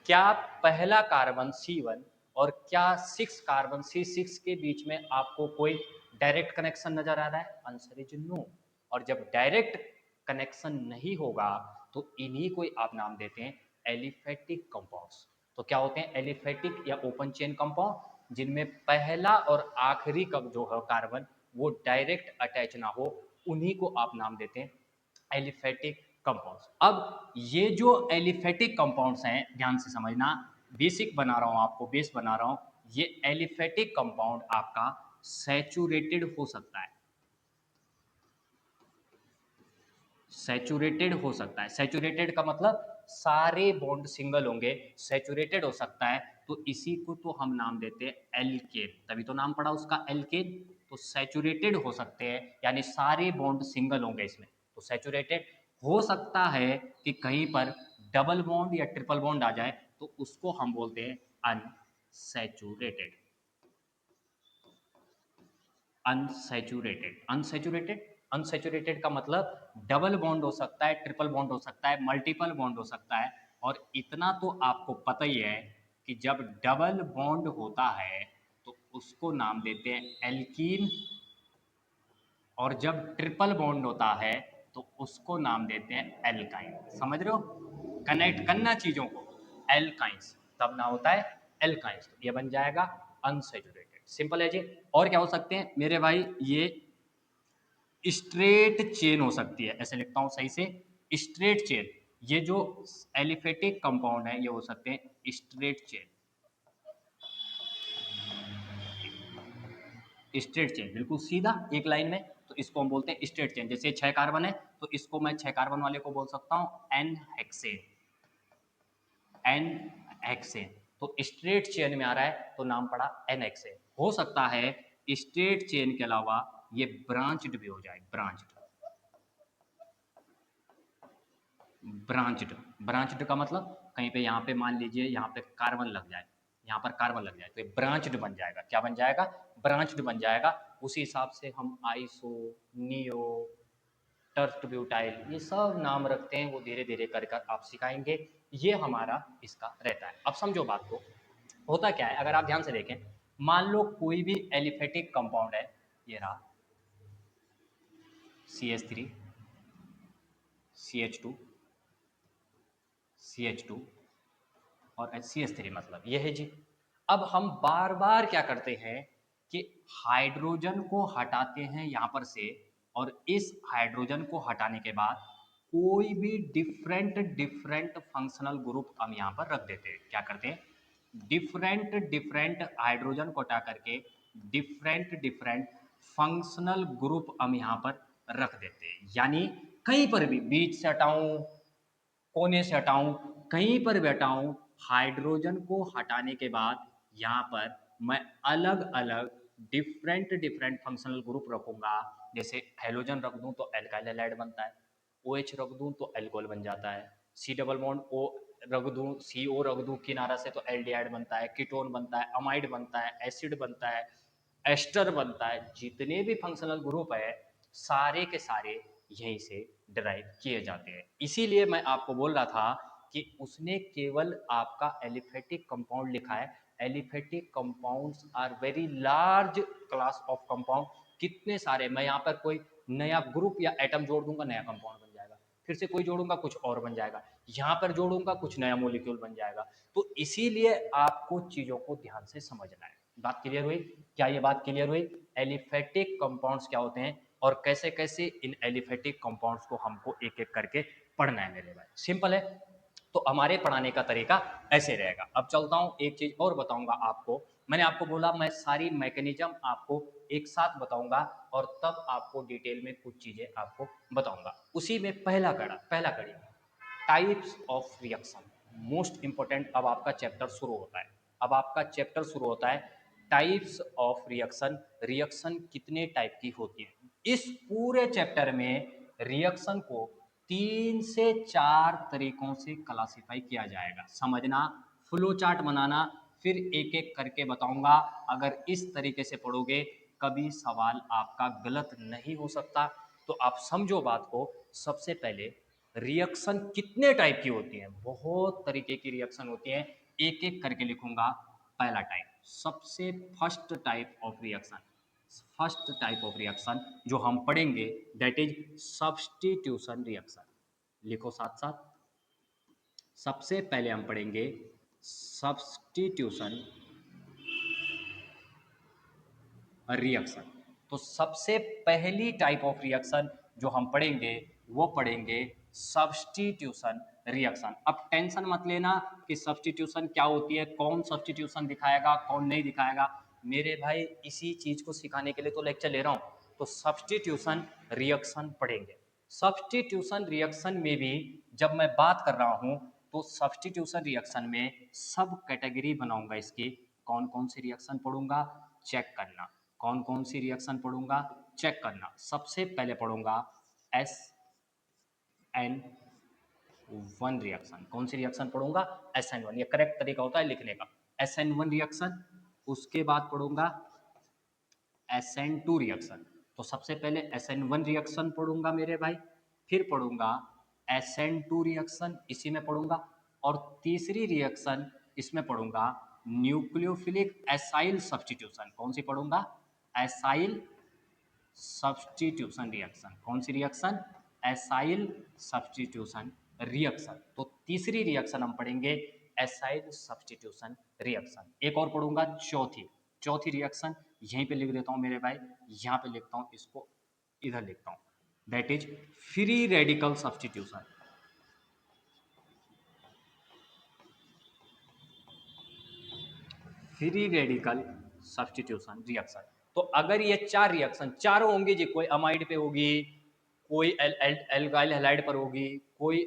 [SPEAKER 1] क्या पहला कार्बन C1 और क्या सिक्स कार्बन C6 के बीच में आपको कोई डायरेक्ट कनेक्शन नजर आ रहा है? Answer is no. और जब डायरेक्ट कनेक्शन नहीं होगा तो इन्हीं को आप नाम देते हैं एलिफेटिक कंपाउंड्स। तो क्या होते हैं एलिफेटिक या ओपन चेन कंपाउंड, जिनमें पहला और आखिरी का जो है कार्बन वो डायरेक्ट अटैच ना हो, उन्हीं को आप नाम देते हैं एलिफेटिक कंपाउंड्स। अब ये जो एलिफेटिक कंपाउंड्स हैं, ध्यान से समझना, बेसिक बना रहा हूं, आपको बेस बना रहा हूं। ये एलिफेटिक कंपाउंड आपका सैचुरेटेड हो सकता है, सैचुरेटेड हो सकता है। सैचुरेटेड का मतलब सारे बॉन्ड सिंगल होंगे, सैचुरेटेड हो सकता है, तो इसी को तो हम नाम देते हैं एल्केन, तभी तो नाम पड़ा उसका एल्केन। तो सैचुरेटेड हो सकते हैं यानी सारे बॉन्ड सिंगल होंगे इसमें, तो सैचुरेटेड। हो सकता है कि कहीं पर डबल बॉन्ड या ट्रिपल बॉन्ड आ जाए, तो उसको हम बोलते हैं अनसैचुरेटेड। अनसैचुरेटेड, अनसैचुरेटेड, अनसैचुरेटेड का मतलब डबल बॉन्ड हो सकता है, ट्रिपल बॉन्ड हो सकता है, मल्टीपल बॉन्ड हो सकता है। और इतना तो आपको पता ही है कि जब डबल बॉन्ड होता है तो उसको नाम देते हैं एल्कीन, और जब ट्रिपल बॉन्ड होता है तो उसको नाम देते हैं एल्काइन। समझ रहे हो, कनेक्ट करना चीजों को, एल्काइंस तब ना होता है एल्काइंस। तो ये बन जाएगा अनसैचुरेटेड, सिंपल है जी। और क्या हो सकते हैं मेरे भाई, ये स्ट्रेट चेन हो सकती है, ऐसे लिखता हूं सही से, स्ट्रेट चेन। ये जो एलिफेटिक कंपाउंड है ये हो सकते हैं स्ट्रेट चेन, स्ट्रेट चेन बिल्कुल सीधा एक लाइन में, तो इसको हम बोलते हैं स्ट्रेट चेन। जैसे 6 कार्बन है तो इसको मैं 6 कार्बन वाले को बोल सकता हूं एन हेक्सेन, एन हेक्सेन। तो स्ट्रेट चेन में आ रहा है तो नाम पड़ा एन हेक्सेन। हो सकता है स्ट्रेट चेन के अलावा ये ब्रांच्ड भी हो जाए, ब्रांच्ड, ब्रांच्ड, ब्रांच्ड का मतलब कहीं पे यहाँ पे मान लीजिए यहाँ पे कार्बन लग जाए, यहाँ पर कार्बन लग जाए तो ये ब्रांच्ड बन जाएगा। क्या बन जाएगा, ब्रांच्ड बन जाएगा। उसी हिसाब से हम आइसो, नियो, टर्स्ट ब्यूटाइल, ये सब नाम रखते हैं, वो धीरे धीरे कर कर आप सिखाएंगे। ये हमारा इसका रहता है। अब समझो बात को, होता क्या है अगर आप ध्यान से देखें, मान लो कोई भी एलिफेटिक कंपाउंड है, ये रहा CH3, CH2, CH2 और CH3, मतलब ये है जी। अब हम बार बार क्या करते हैं कि हाइड्रोजन को हटाते हैं यहाँ पर से, और इस हाइड्रोजन को हटाने के बाद कोई भी डिफरेंट डिफरेंट फंक्शनल ग्रुप हम यहाँ पर रख देते हैं। क्या करते हैं, डिफरेंट डिफरेंट हाइड्रोजन को हटा करके डिफरेंट डिफरेंट फंक्शनल ग्रुप हम यहाँ पर रख देते हैं। यानी कहीं पर भी बीच से हटाऊं, कोने से हटाऊं, कहीं पर भी हटाऊं, हाइड्रोजन को हटाने के बाद यहाँ पर मैं अलग अलग डिफरेंट डिफरेंट फंक्शनल ग्रुप रखूंगा। जैसे हेलोजन रख दूं तो एल्काइल हैलाइड बनता है, OH रख दूं तो एल्कोहल बन जाता है, C डबल बॉन्ड O रख दूं, CO रख दूं किनारा से तो एल्डिहाइड बनता है, कीटोन बनता है, अमाइड बनता है, एसिड बनता है, एस्टर बनता है। जितने भी फंक्शनल ग्रुप है सारे के सारे यहीं से डिराइव किए जाते हैं। इसीलिए मैं आपको बोल रहा था कि उसने केवल आपका एलिफेटिक कंपाउंड लिखा है। Aliphatic compounds are very large class of compound. कितने सारे, मैं यहाँ पर कोई नया ग्रुप या एटम जोड़ दूंगा नया कंपाउंड बन जाएगा, फिर से कोई जोड़ूंगा कुछ और बन जाएगा, यहाँ पर जोड़ूंगा कुछ नया मोलिक्यूल बन जाएगा। तो इसीलिए आपको चीज़ों को ध्यान से समझना है। बात क्लियर हुई? क्या ये बात क्लियर हुई? एलिफेटिक कंपाउंड्स क्या होते हैं और कैसे कैसे इन एलिफेटिक कंपाउंड्स को हमको एक एक करके पढ़ना है मेरे भाई। सिंपल है। तो हमारे पढ़ाने का तरीका ऐसे रहेगा। अब चलता हूँ, एक चीज़ और बताऊंगा आपको। मैंने आपको बोला मैं सारी मैकेनिज्म आपको एक साथ बताऊंगा और तब आपको डिटेल में कुछ चीज़ें आपको बताऊंगा। उसी में पहला कड़ी types of reaction, most important. अब आपका चैप्टर शुरू होता है, अब आपका चैप्टर शुरू होता है टाइप्स ऑफ रिएक्शन। रिएक्शन कितने टाइप की होती है, इस पूरे चैप्टर में रिएक्शन को 3 से 4 तरीकों से क्लासिफाई किया जाएगा। समझना, फ्लो चार्ट बनाना, फिर एक एक करके बताऊंगा। अगर इस तरीके से पढ़ोगे कभी सवाल आपका गलत नहीं हो सकता। तो आप समझो बात को। सबसे पहले रिएक्शन कितने टाइप की होती हैं, बहुत तरीके की रिएक्शन होती हैं, एक एक करके लिखूंगा। पहला टाइप, सबसे first type of reaction, first type of reaction जो हम पढ़ेंगे दैट इज सब्स्टिट्यूशन रिएक्शन। लिखो साथ साथ, सबसे पहले हम पढ़ेंगे सब्स्टिट्यूशन रिएक्शन। तो सबसे पहली टाइप ऑफ रिएक्शन जो हम पढ़ेंगे वो पढ़ेंगे सब्स्टिट्यूशन रिएक्शन। अब टेंशन मत लेना कि सब्स्टिट्यूशन क्या होती है, कौन सब्स्टिट्यूशन दिखाएगा कौन नहीं दिखाएगा। मेरे भाई इसी चीज को सिखाने के लिए तो लेक्चर ले रहा हूं। तो सब्स्टिट्यूशन रिएक्शन पढ़ेंगे। सब्स्टिट्यूशन रिएक्शन में भी जब मैं बात कर रहा हूं तो सब्स्टिट्यूशन रिएक्शन में सब कैटेगरी बनाऊंगा इसकी। कौन कौन सी रिएक्शन पढ़ूंगा चेक करना, कौन कौन सी रिएक्शन पढ़ूंगा चेक करना। सबसे पहले पढ़ूंगा SN1 रिएक्शन। कौन सी रिएक्शन पढ़ूंगा SN1, ये करेक्ट तरीका होता है लिखने का, SN1 रिएक्शन। उसके बाद पढ़ूंगा SN2 रिएक्शन। तो सबसे पहले SN1 रिएक्शन पढ़ूंगा मेरे भाई, फिर पढ़ूंगा SN2 रिएक्शन इसी में पढ़ूंगा, और तीसरी रिएक्शन इसमें पढ़ूंगा न्यूक्लियोफिलिक एसाइल सब्स्टिट्यूशन। कौन सी पढ़ूंगा एसाइल सब्स्टिट्यूशन रिएक्शन। कौन सी रिएक्शन एसाइल सब्स्टिट्यूशन रिएक्शन। तो तीसरी रिएक्शन हम पढ़ेंगे एसाइल सब्स्टिट्यूशन रिएक्शन। एक और पढ़ूंगा चौथी रिएक्शन यहीं पे लिख देता हूं मेरे भाई, यहां पे लिखता हूं, इसको इधर लिखता हूं, that is free radical substitution. Free radical substitution reaction. तो अगर ये चार रिएक्शन चारों होंगे जी, कोई अमाइड पे होगी, कोई एल्काइल हैलाइड पर होगी, कोई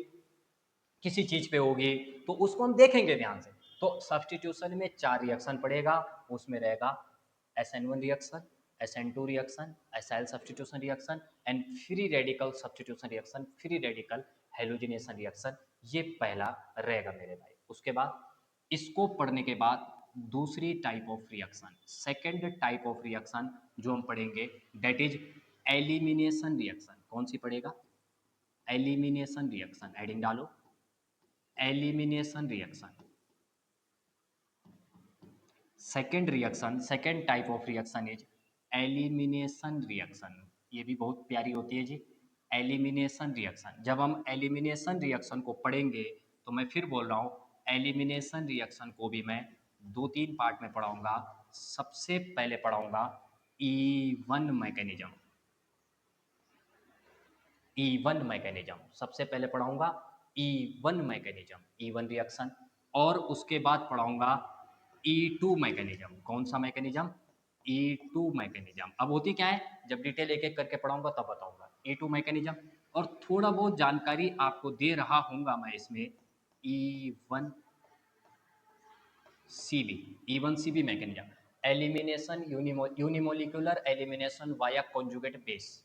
[SPEAKER 1] किसी चीज पे होगी, तो उसको हम देखेंगे ध्यान से। तो सब्स्टिट्यूशन में चार रिएक्शन पड़ेगा, उसमें रहेगा SN1 reaction, SN2 reaction, acyl substitution reaction and free radical substitution reaction, free radical halogenation reaction. ये पहला रहेगा मेरे भाई। उसके बाद इसको पढ़ने के बाद दूसरी type of reaction, second type of reaction जो हम पढ़ेंगे दैट इज एलिमिनेशन रिएक्शन। कौन सी पढ़ेगा एलिमिनेशन रिएक्शन, एडिंग डालो elimination reaction. Second type of reaction is elimination reaction. ये भी बहुत प्यारी होती है जी, एलिमिनेशन रिएक्शन। जब हम एलिमिनेशन रिएक्शन को पढ़ेंगे तो मैं फिर बोल रहा हूँ, एलिमिनेशन रिएक्शन को भी मैं दो तीन पार्ट में पढ़ाऊंगा। सबसे पहले पढ़ाऊंगा E1 मैकेनिज्म, E1 मैकेनिज्म सबसे पहले पढ़ाऊंगा, E1 मैकेनिज्म, E1 रिएक्शन। और उसके बाद पढ़ाऊंगा E2 मैकेनिज्म। कौन सा मैकेनिज्म E2 मैकेनिज्म। अब होती क्या है, जब डिटेल एक एक करके पढ़ाऊंगा तब बताऊंगा E2 मैकेनिज्म। और थोड़ा बहुत जानकारी आपको दे रहा हूंगा मैं इसमें E1CB mechanism, elimination unimolecular elimination via conjugate base,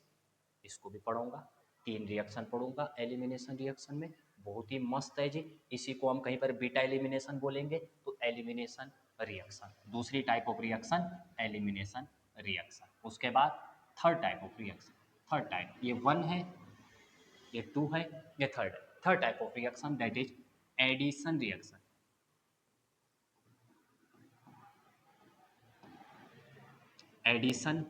[SPEAKER 1] इसको भी पढ़ूंगा। तीन रिएक्शन पढ़ूंगा एलिमिनेशन रिएक्शन में, बहुत ही मस्त है जी। इसी को हम कहीं पर बीटा एलिमिनेशन बोलेंगे, तो एलिमिनेशन रिएक्शन दूसरी type of reaction elimination reaction. उसके बाद third type of reaction, third type, ये 1 है, ये 2 है, ये third type of reaction that is addition reaction. Addition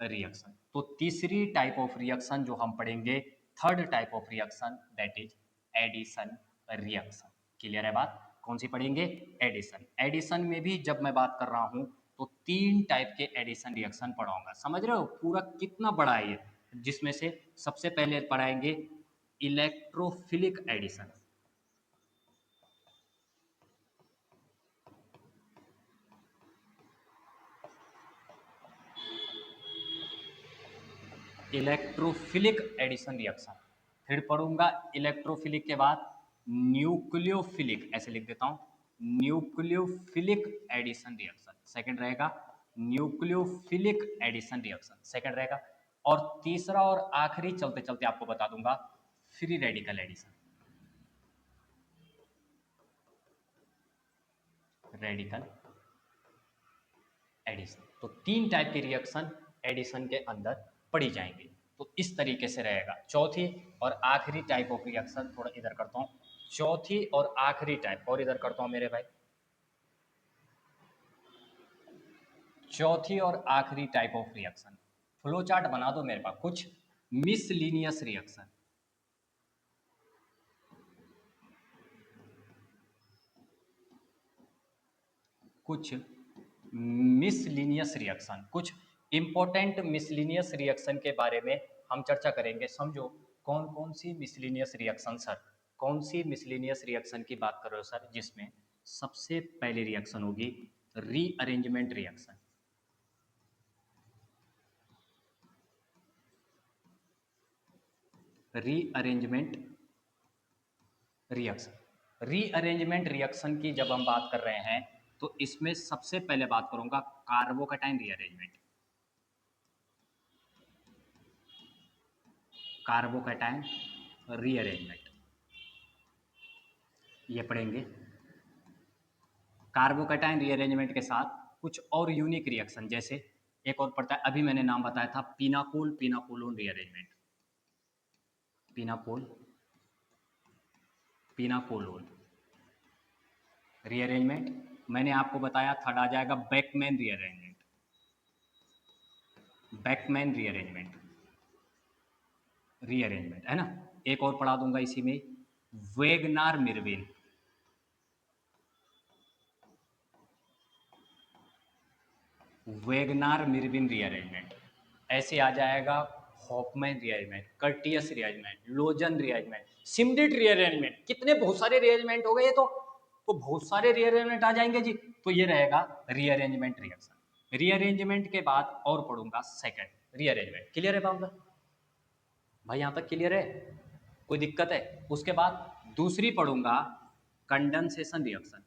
[SPEAKER 1] reaction. तो तीसरी टाइप ऑफ रिएक्शन जो हम पढ़ेंगे, third type of reaction that is addition reaction. Clear है बात, कौन सी पढ़ेंगे एडिशन। एडिशन में भी जब मैं बात कर रहा हूं तो तीन टाइप के एडिशन रिएक्शन पढ़ाऊंगा। समझ रहे हो पूरा कितना बड़ा है ये। जिसमें से सबसे पहले पढ़ाएंगे electrophilic addition, electrophilic addition reaction. फिर पढ़ूंगा इलेक्ट्रोफिलिक के बाद न्यूक्लियोफिलिक, ऐसे लिख देता हूं, न्यूक्लियोफिलिक एडिशन रिएक्शन सेकंड रहेगा, न्यूक्लियोफिलिक एडिशन रिएक्शन सेकंड रहेगा। और तीसरा और आखिरी चलते चलते आपको बता दूंगा free radical addition, radical addition. तो तीन टाइप के रिएक्शन एडिशन के अंदर पढ़ी जाएंगी। तो इस तरीके से रहेगा। चौथी और आखिरी टाइप ऑफ रिएक्शन, थोड़ा इधर करता हूं, चौथी और आखिरी टाइप, और इधर करता हूं मेरे भाई, चौथी और आखिरी type of reaction. Flow chart बना दो मेरे पास, कुछ मिसलिनियस रिएक्शन, कुछ मिसलिनियस रिएक्शन, कुछ इंपॉर्टेंट मिसलिनियस रिएक्शन के बारे में हम चर्चा करेंगे। समझो कौन कौन सी मिसलिनियस रिएक्शन सर, कौन सी मिसलिनियस रिएक्शन की बात कर रहे हो सर, जिसमें सबसे पहली रिएक्शन होगी rearrangement reaction. Rearrangement reaction, rearrangement reaction की जब हम बात कर रहे हैं तो इसमें सबसे पहले बात करूंगा कार्बोकैटायन रीअरेंजमेंट। कार्बोकैटायन रीअरेंजमेंट ये पढ़ेंगे। कार्बोकैटायन रीअरेंजमेंट के साथ कुछ और यूनिक रिएक्शन, जैसे एक और पढ़ता है, अभी मैंने नाम बताया था pinacol pinacolone rearrangement, pinacol pinacolone rearrangement. मैंने आपको बताया थर्ड आ जाएगा Beckmann rearrangement, Beckmann rearrangement, rearrangement है ना। एक और पढ़ा दूंगा इसी में, Wagner Meerwein, Wagner Meerwein rearrangement. ऐसे आ जाएगा Hofmann rearrangement, Curtius rearrangement, Lossen rearrangement, Schmidt rearrangement. कितने बहुत सारे रीअरेंजमेंट हो गए, तो बहुत सारे रीअरेंजमेंट आ जाएंगे जी। तो ये रहेगा रीअरेंजमेंट रिएक्शन। रीअरेंजमेंट के बाद और पढ़ूंगा सेकंड रीअरेंजमेंट। क्लियर है बाबा भाई, यहां तक क्लियर है? कोई दिक्कत है? उसके बाद दूसरी पढ़ूंगा condensation reaction,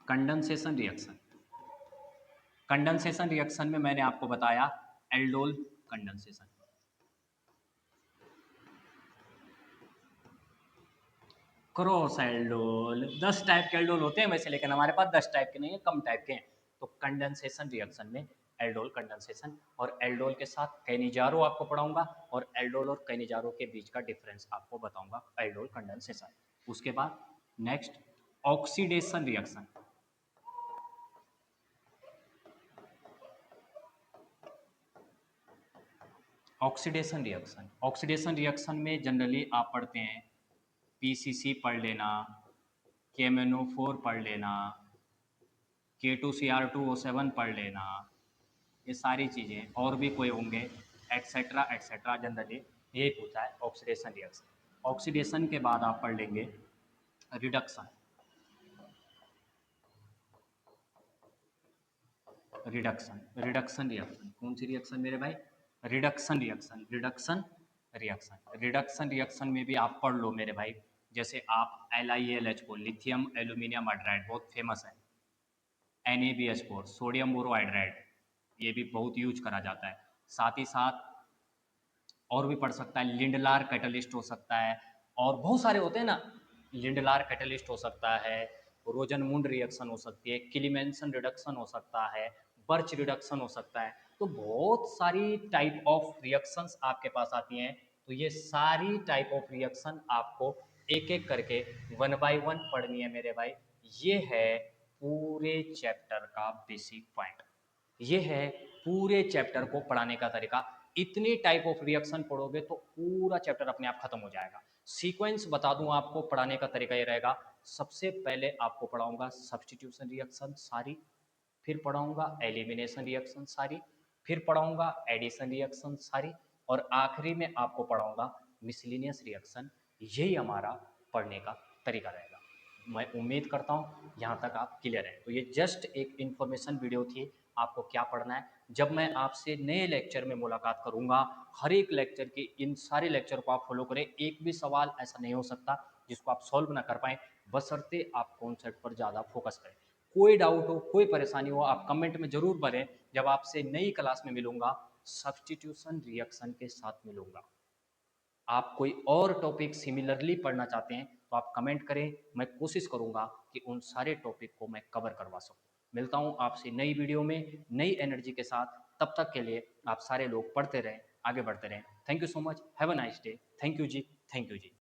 [SPEAKER 1] condensation reaction. Condensation reaction में मैंने आपको बताया aldol condensation, cross aldol. 10 type के एल्डोल होते हैं वैसे, लेकिन हमारे पास 10 टाइप के नहीं है, कम टाइप के हैं। तो कंडेंसेशन रिएक्शन में एल्डोल कंडेंसेशन, और एल्डोल के साथ कैनिजारो आपको पढ़ाऊंगा, और एल्डोल और कैनिजारो के बीच का डिफरेंस आपको बताऊंगा एल्डोल कंडेंसेशन। उसके बाद next oxidation reaction, oxidation reaction. Oxidation reaction में जनरली आप पढ़ते हैं पीसीसी पढ़ लेना, केमेनो4 पढ़ लेना, K2Cr2O7 पढ़ लेना, ये सारी चीज़ें और भी कोई होंगे एक्सेट्रा एक्सेट्रा, जनरली यही पूछा है ऑक्सीडेशन रिएक्शन। ऑक्सीडेशन के बाद आप पढ़ लेंगे रिडक्शन, रिडक्शन रिडक्शन रिएक्शन। कौन सी रिएक्शन मेरे भाई? Reduction reaction, reduction reaction. Reduction reaction में भी आप पढ़ लो मेरे भाई, जैसे आप LiAlH को, लिथियम एल्यूमिनियम हाइड्राइड बहुत फेमस है, NaBH4 सोडियम बोरोहाइड्राइड, ये भी बहुत यूज करा जाता है। साथ ही साथ और भी पढ़ सकता है, लिंडलार कैटलिस्ट हो सकता है, और बहुत सारे होते हैं ना, लिंडलार कैटलिस्ट हो सकता है, रोजनमुंड रिएक्शन हो सकती है, किलीमेंसन रिडक्शन हो सकता है, बर्च रिडक्शन हो सकता है। तो बहुत सारी टाइप ऑफ रिएक्शंस आपके पास आती हैं। तो ये सारी टाइप ऑफ रिएक्शन आपको एक एक करके 1 बाय 1 पढ़नी है मेरे भाई। ये है पूरे चैप्टर का बेसिक पॉइंट, ये है पूरे चैप्टर को पढ़ाने का तरीका। इतनी टाइप ऑफ रिएक्शन पढ़ोगे तो पूरा चैप्टर अपने आप खत्म हो जाएगा। सीक्वेंस बता दूं आपको, पढ़ाने का तरीका ये रहेगा, सबसे पहले आपको पढ़ाऊंगा सब्स्टिट्यूशन रिएक्शन सारी, फिर पढ़ाऊंगा एलिमिनेशन रिएक्शन सारी, फिर पढ़ाऊंगा एडिशन रिएक्शन सारी, और आखिरी में आपको पढ़ाऊंगा मिसलिनियस रिएक्शन। यही हमारा पढ़ने का तरीका रहेगा। मैं उम्मीद करता हूँ यहाँ तक आप क्लियर हैं। तो ये जस्ट एक इन्फॉर्मेशन वीडियो थी, आपको क्या पढ़ना है। जब मैं आपसे नए लेक्चर में मुलाकात करूँगा, हर एक लेक्चर के इन सारे लेक्चर को आप फॉलो करें। एक भी सवाल ऐसा नहीं हो सकता जिसको आप सॉल्व ना कर पाएँ, बशर्ते आप कॉन्सेप्ट पर ज़्यादा फोकस करें। कोई डाउट हो, कोई परेशानी हो, आप कमेंट में ज़रूर भरें। जब आपसे नई क्लास में मिलूंगा, सब्स्टिट्यूशन रिएक्शन के साथ मिलूंगा। आप कोई और टॉपिक सिमिलरली पढ़ना चाहते हैं तो आप कमेंट करें, मैं कोशिश करूंगा कि उन सारे टॉपिक को मैं कवर करवा सकूं। मिलता हूं आपसे नई वीडियो में नई एनर्जी के साथ। तब तक के लिए आप सारे लोग पढ़ते रहें, आगे बढ़ते रहें। Thank you so much, have a nice day. Thank you जी, थैंक यू जी।